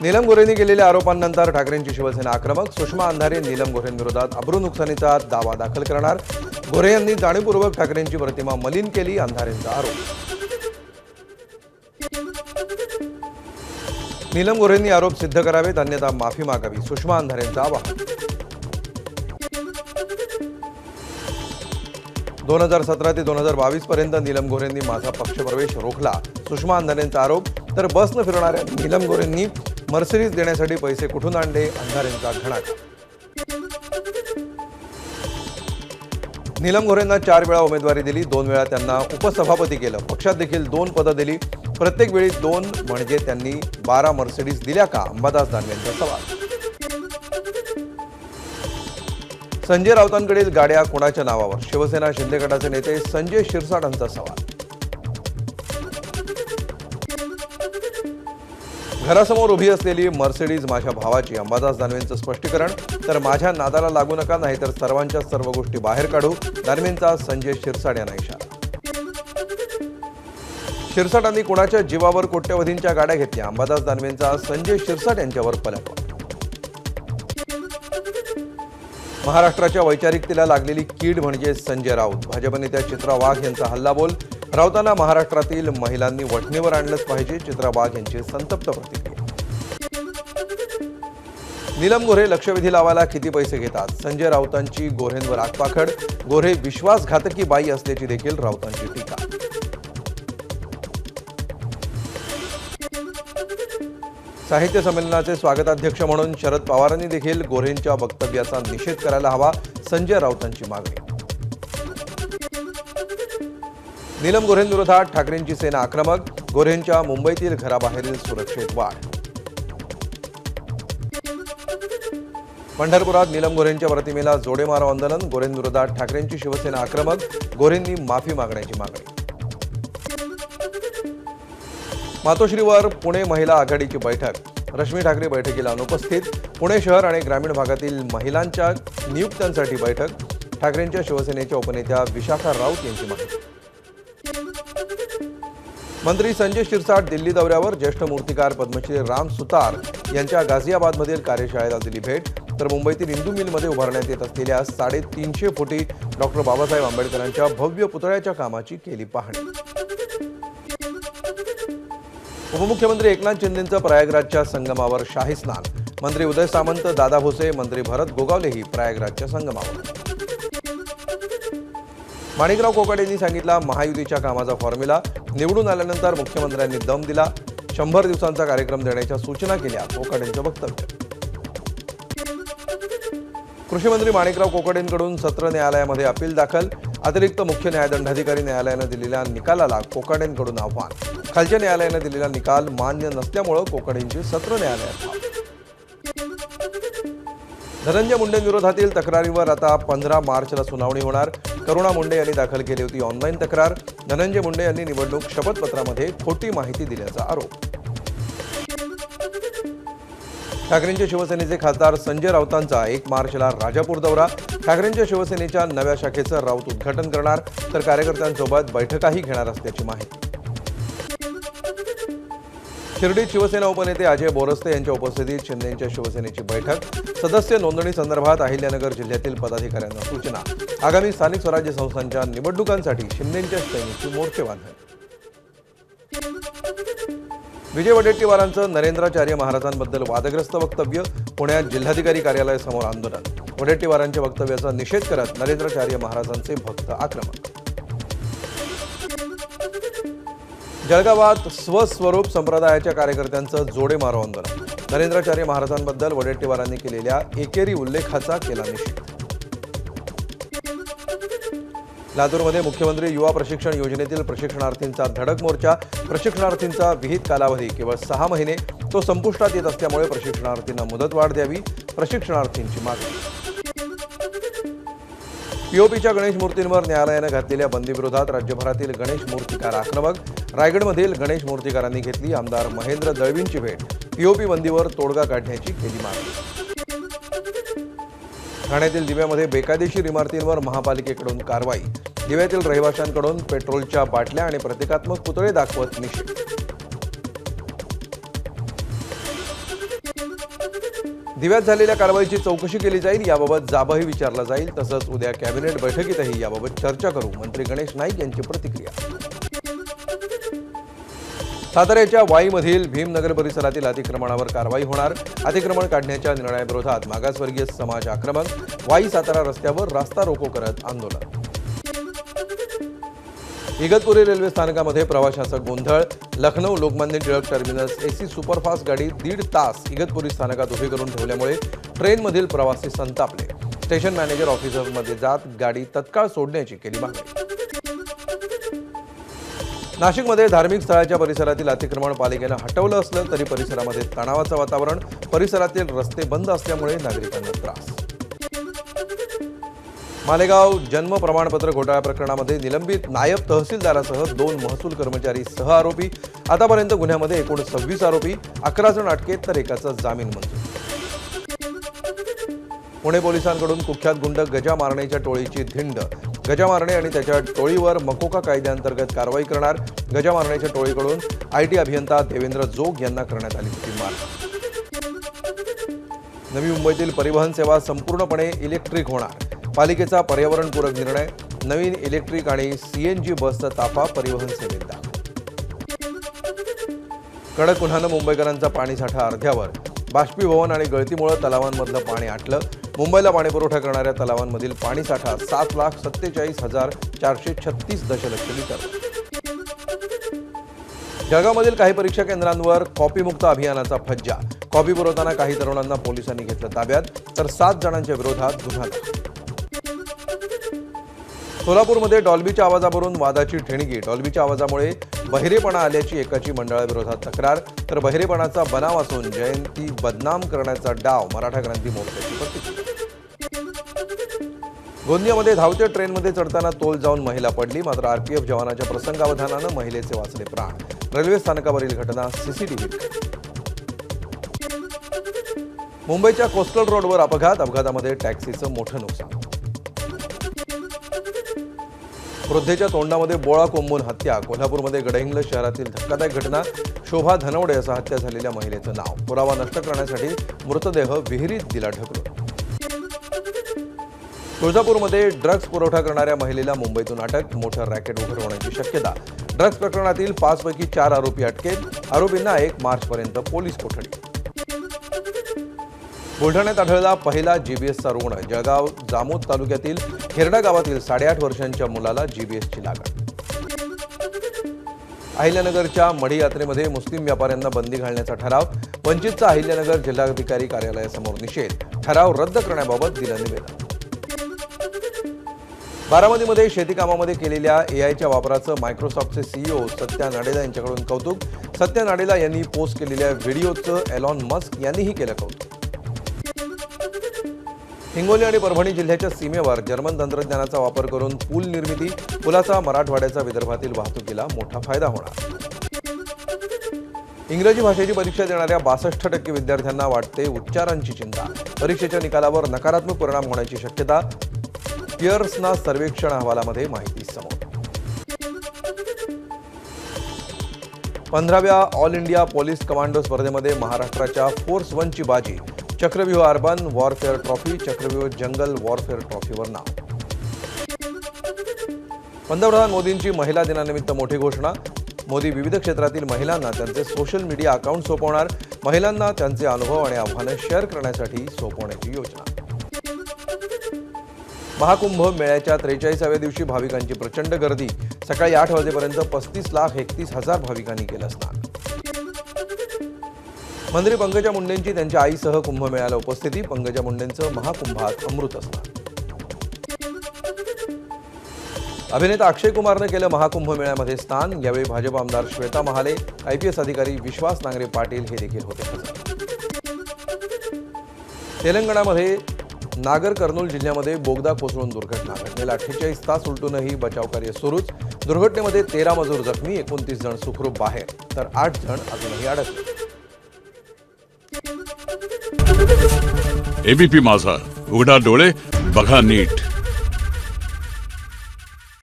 नीलम गोऱ्हेंनी केलेल्या आरोपांनंतर ठाकरेंची शिवसेना आक्रमक. सुषमा अंधारे नीलम गोऱ्हेंविरोधात अब्रू नुकसानीचा दावा दाखल करणार. गोऱ्हे यांनी जाणीवपूर्वक ठाकरेंची प्रतिमा मलिन केली, अंधारेंचा आरोप. नीलम गोऱ्हेंनी आरोप सिद्ध करावेत, अन्यथा माफी मागावी, सुषमा अंधारेंचं आवाहन. 2017 ते 2022 पर्यंत नीलम गोऱ्हेंनी माझा पक्षप्रवेश रोखला, सुषमा अंधारेंचा आरोप. तर बसनं फिरणाऱ्या नीलम गोऱ्हेंनी मर्सिडीज देण्यासाठी पैसे कुठून आणले, अंधारेंचा घणाघात. नीलम गोऱ्हेंना 4 वेळा उमेदवारी दिली, 2 वेळा त्यांना उपसभापती केलं. पक्षात देखील 2 पदं दिली, प्रत्येक वेळी 2 म्हणजे त्यांनी 12 मर्सिडीज दिल्या का, अंबादास दानवेंचा सवाल. संजय राऊतांकडील गाड्या कोणाच्या नावावर, शिवसेना शिंदे गटाचे नेते संजय शिरसाटांचा सवाल. घरासमोर उभी असलेली मर्सिडीज माझ्या भावाची, अंबादास दानवेंचं स्पष्टीकरण. तर माझ्या नादाला लागू नका, नाहीतर सर्वांच्या सर्व गोष्टी बाहेर काढू, दानवेंचा संजय शिरसाट यांना इशारा. शिरसाटांनी कुणाच्या जीवावर कोट्यवधींच्या गाड्या घेतल्या, अंबादास दानवेंचा संजय शिरसाट यांच्यावर पलटवार. महाराष्ट्राच्या वैचारिकतेला लागलेली कीड म्हणजे संजय राऊत. भाजप नेत्या चित्रा वाघ यांचा हल्लाबोल. राऊतांना महाराष्ट्रातील महिलांनी वठणीवर आणलंच पाहिजे, चित्रा वाघ यांची संतप्त प्रतिक्रिया. नीलम गोऱ्हे लक्षवेधी लावायला किती पैसे घेतात, संजय राऊतांची गोऱ्हेंवर आगपाखड. गोऱ्हे विश्वासघातकी बाई असल्याची देखील राऊतांची टीका. साहित्य संमेलनाचे स्वागताध्यक्ष म्हणून शरद पवारांनी देखील गोऱ्हेंच्या वक्तव्याचा निषेध करायला हवा, संजय राऊतांची मागणी. नीलम गोऱ्हेंविरोधात ठाकरेंची सेना आक्रमक. गोऱ्हेंच्या मुंबईतील घराबाहेरील सुरक्षेत वाढ. पंढरपुरात नीलम गोऱ्हेंच्या प्रतिमेला जोडे मारो आंदोलन. गोऱ्हेंविरोधात ठाकरेंची शिवसेना आक्रमक. गोऱ्हेंनी माफी मागण्याची मागणी. मातोश्रीवर पुणे महिला आघाडीची बैठक. रश्मी ठाकरे बैठकीला अनुपस्थित. पुणे शहर आणि ग्रामीण भागातील महिलांच्या नियुक्त्यांसाठी बैठक. ठाकरेंच्या शिवसेनेच्या उपनेत्या विशाखा राऊत यांची माहिती. मंत्री संजय शिरसाट दिल्ली दौऱ्यावर. ज्येष्ठ मूर्तिकार पद्मश्री राम सुतार यांच्या गाझियाबादमधील कार्यशाळेला दिली भेट. तर मुंबईतील इंदू मिलमध्ये उभारण्यात येत असलेल्या 350 फुटी डॉक्टर बाबासाहेब आंबेडकरांच्या भव्य पुतळ्याच्या कामाची केली पाहणी. उपमुख्यमंत्री एकनाथ शिंदेंचं प्रयागराजच्या संगमावर शाही स्नान. मंत्री उदय सामंत, दादा भुसे, मंत्री भरत गोगावलेही प्रयागराजच्या संगमावर. माणिकराव कोकाटेंनी सांगितला महायुतीच्या कामाचा फॉर्म्युला. निवडून आल्यानंतर मुख्यमंत्र्यांनी दम दिला. 100 दिवसांचा कार्यक्रम देण्याच्या सूचना केल्या, कोकाटेंचं वक्तव्य. कृषीमंत्री माणिकराव कोकाटेंकडून सत्र न्यायालयामध्ये अपील दाखल. अतिरिक्त मुख्य न्यायदंडाधिकारी न्यायालयानं दिलेल्या निकालाला कोकाटेंकडून आव्हान. खालच्या न्यायालयानं दिलेला निकाल मान्य नसल्यामुळे कोकाटेंची सत्र न्यायालयात धाव. धनंजय मुंडेंविरोधातील तक्रारीवर आता 15 मार्चला सुनावणी होणार. करुणा मुंडे यांनी दाखल केली होती ऑनलाईन तक्रार. धनंजय मुंडे यांनी निवडणूक शपथपत्रामध्ये खोटी माहिती दिल्याचा आरोप. ठाकरेंच्या शिवसेनेचे खासदार संजय राऊतांचा 1 मार्चला राजापूर दौरा. ठाकरेंच्या शिवसेनेच्या नव्या शाखेचं राऊत उद्घाटन करणार. तर कार्यकर्त्यांसोबत बैठकाही घेणार असल्याची माहिती. शिर्डीत शिवसेना उपनेते अजय बोरस्ते यांच्या उपस्थितीत शिंदेंच्या शिवसेनेची बैठक. सदस्य नोंदणी संदर्भात अहिल्यानगर जिल्ह्यातील पदाधिकाऱ्यांना सूचना. आगामी स्थानिक स्वराज्य संस्थांच्या निवडणुकांसाठी शिंदेंच्या सैनिकांची मोर्चेबांधणी. विजय वडेट्टीवारांचं नरेंद्राचार्य महाराजांबद्दल वादग्रस्त वक्तव्य. पुण्यात जिल्हाधिकारी कार्यालयासमोर आंदोलन. वडेट्टीवारांच्या वक्तव्याचा निषेध करत नरेंद्राचार्य महाराजांचे भक्त आक्रमक. जळगावात स्वस्वरूप संप्रदायाच्या कार्यकर्त्यांचं जोडे मारो आंदोलन. नरेंद्राचार्य महाराजांबद्दल वडेट्टीवारांनी केलेल्या एकेरी उल्लेखाचा केला निषेध. लातूरमध्ये मुख्यमंत्री युवा प्रशिक्षण योजनेतील प्रशिक्षणार्थींचा धडक मोर्चा. प्रशिक्षणार्थींचा विहित कालावधी केवळ 6 महिने. तो संपुष्टात येत असल्यामुळे प्रशिक्षणार्थींना मुदतवाढ द्यावी, प्रशिक्षणार्थींची मागणी. पीओपीच्या गणेश मूर्तींवर न्यायालयानं घातलेल्या बंदीविरोधात राज्यभरातील गणेश मूर्तिकार आक्रमक. रायगडमधील गणेश मूर्तिकारांनी घेतली आमदार महेंद्र दळवींची भेट. पीओपी बंदीवर तोडगा काढण्याची केली मागणी. ठाण्यातील दिव्यामध्ये बेकायदेशीर इमारतींवर महापालिकेकडून कारवाई. दिव्यातील रहिवाशांकडून पेट्रोलच्या बाटल्या आणि प्रतिकात्मक पुतळे दाखवत निषेध. दिव्यात झालेल्या कारवाईची चौकशी केली जाईल, याबाबत जाबही विचारला जाईल. तसंच उद्या कॅबिनेट बैठकीतही याबाबत चर्चा करू, मंत्री गणेश नाईक यांची प्रतिक्रिया. साताऱ्याच्या वाईमधील भीमनगर परिसरातील अतिक्रमणावर कारवाई होणार. अतिक्रमण काढण्याच्या निर्णयाविरोधात मागासवर्गीय समाज आक्रमक. वाई सातारा रस्त्यावर रास्ता रोको करत आंदोलन. इगतपुरी रेल्वे स्थानकामध्ये प्रवाशांचा गोंधळ. Lucknow Lokmanya Tilak terminus AC superfast गाडी 1.5 तास इगतपुरी स्थानकात उभी करून ठेवल्यामुळे ट्रेनमधील प्रवासी संतापले. स्टेशन मॅनेजर ऑफिसमध्ये जात गाडी तत्काळ सोडण्याची केली मागणी. नाशिकमध्ये धार्मिक स्थळाच्या परिसरातील अतिक्रमण पालिकेनं हटवलं असलं तरी परिसरामध्ये तणावाचं वातावरण. परिसरातील रस्ते बंद असल्यामुळे नागरिकांना त्रास. मालेगाव जन्म प्रमाणपत्र घोटाळा प्रकरणामध्ये निलंबित नायब तहसीलदारासह 2 महसूल कर्मचारी सह आरोपी. आतापर्यंत गुन्ह्यामध्ये एकूण 26 आरोपी, 11 जण अटकेत तर एकाचा जामीन मंजूर. पुणे पोलिसांकडून कुख्यात गुंड गजा मारणेच्या टोळीची धिंड. गजा मारणे आणि त्याच्या टोळीवर मकोका कायद्याअंतर्गत कारवाई करणार. गजा मारण्याच्या टोळीकडून IT अभियंता देवेंद्र जोग यांना करण्यात आली होती मार. नवी मुंबईतील परिवहन सेवा संपूर्णपणे इलेक्ट्रिक होणार. पालिकेचा पर्यावरणपूरक निर्णय. नवीन इलेक्ट्रिक आणि CNG बसचा ताफा परिवहन सेवेत दाखल. कडक उन्हानं मुंबईकरांचा पाणीसाठा अर्ध्यावर. बाष्पीभवन आणि गळतीमुळे तलावांमधलं पाणी आटलं. मुंबईला पाणीपुरवठा करणाऱ्या तलावांमधील पाणीसाठा 7,47,436 दशलक्ष लिटर. जळगावमधील काही परीक्षा केंद्रांवर कॉपीमुक्त अभियानाचा फज्जा. कॉपी पुरवताना काही तरुणांना पोलिसांनी घेतलं ताब्यात, तर 7 जणांच्या विरोधात गुन्हा दाखल. सोलापूरमध्ये डॉल्बीच्या आवाजावरून वादाची ठिणगी. डॉल्बीच्या आवाजामुळे बहिरेपणा आल्याची एकाची मंडळाविरोधात तक्रार, तर बहिरेपणाचा बनाव असून जयंती बदनाम करण्याचा डाव. मराठा क्रांती मोर्चाची प्रतिक्रिया. गोंदियामध्ये धावत्या ट्रेनमध्ये चढताना तोल जाऊन महिला पडली, मात्र RPF जवानाच्या प्रसंगावधानानं महिलेचे वाचले प्राण. रेल्वे स्थानकावरील घटना CCTVत. मुंबईच्या कोस्टल रोडवर अपघातामध्ये टॅक्सीचं मोठं नुकसान. वृद्धेच्या तोंडामध्ये बोळा कोंबून हत्या. कोल्हापूरमध्ये गडहिंग्लज शहरातील धक्कादायक घटना. शोभा धनवडे असं हत्या झालेल्या महिलेचं नाव. पुरावा नष्ट करण्यासाठी मृतदेह विहिरीत दिला ढकलून. तुळजापूरमध्ये ड्रग्ज पुरवठा करणाऱ्या महिलेला मुंबईतून अटक. मोठं रॅकेट उघड होण्याची शक्यता. ड्रग्ज प्रकरणातील 5 पैकी 4 आरोपी अटकेत. आरोपींना 1 मार्चपर्यंत पोलीस कोठडी. बुलढाण्यात आढळला पहिला GBSचा रुग्ण. जळगाव जामोद तालुक्यातील खेरडा गावातील 8.5 वर्षांच्या मुलाला GBSची लागण. अहिल्यानगरच्या मढी यात्रेमध्ये मुस्लिम व्यापाऱ्यांना बंदी घालण्याचा ठराव. वंचितचा अहिल्यानगर जिल्हाधिकारी कार्यालयासमोर निषेध. ठराव रद्द करण्याबाबत दिलं निवेदन. बारामतीमध्ये शेती कामामध्ये केलेल्या AIच्या वापराचं मायक्रोसॉफ्टचे CEO सत्या नाडेला यांच्याकडून कौतुक. सत्या नाडेला यांनी पोस्ट केलेल्या व्हिडिओचं एलॉन मस्क यांनीही केलं कौतुक. हिंगोली आणि परभणी जिल्ह्याच्या सीमेवर जर्मन तंत्रज्ञानाचा वापर करून पूल निर्मिती. पुलाचा मराठवाड्याचा विदर्भातील वाहतुकीला मोठा फायदा होणार. इंग्रजी भाषेची परीक्षा देणाऱ्या 62% विद्यार्थ्यांना वाटते उच्चारांची चिंता. परीक्षेच्या निकालावर नकारात्मक परिणाम होण्याची शक्यता. पियर्सना सर्वेक्षण अहवालामध्ये माहिती समोर. 15व्या ऑल इंडिया पोलीस कमांडो स्पर्धेमध्ये महाराष्ट्राच्या फोर्स 1ची बाजी. चक्रव्यूह अर्बन वॉरफेअर ट्रॉफी, चक्रव्यूह जंगल वॉरफेअर ट्रॉफीवर नाव. पंतप्रधान मोदींची महिला दिनानिमित्त मोठी घोषणा. मोदी विविध क्षेत्रातील महिलांना त्यांचे सोशल मीडिया अकाउंट सोपवणार. महिलांना त्यांचे अनुभव आणि आव्हानं शेअर करण्यासाठी सोपवण्याची योजना. महाकुंभ मेळ्याच्या 43व्या दिवशी भाविकांची प्रचंड गर्दी. सकाळी 8 वाजेपर्यंत 35,31,000 भाविकांनी केलं स्नान. मंत्री पंकजा मुंडेंची त्यांच्या आईसह कुंभमेळ्याला उपस्थिती. पंकजा मुंडेंचं महाकुंभात अमृत स्नान. अभिनेता अक्षय कुमारनं केलं महाकुंभ मेळ्यामध्ये स्नान. यावेळी भाजप आमदार श्वेता महाले, IPS अधिकारी विश्वास नांगरे पाटील हे देखील होते हजर. तेलंगणामध्ये नागर कर्नूल जिल्ह्यामध्ये बोगदा कोसळून दुर्घटना. घटनेला 48 तास उलटूनही बचावकार्य सुरूच. दुर्घटनेमध्ये 13 मजूर जखमी, 29 जण सुखरूप बाहेर, तर 8 जण अजूनही अडकले. ABP माझा, उघडा डोळे बघा नीट.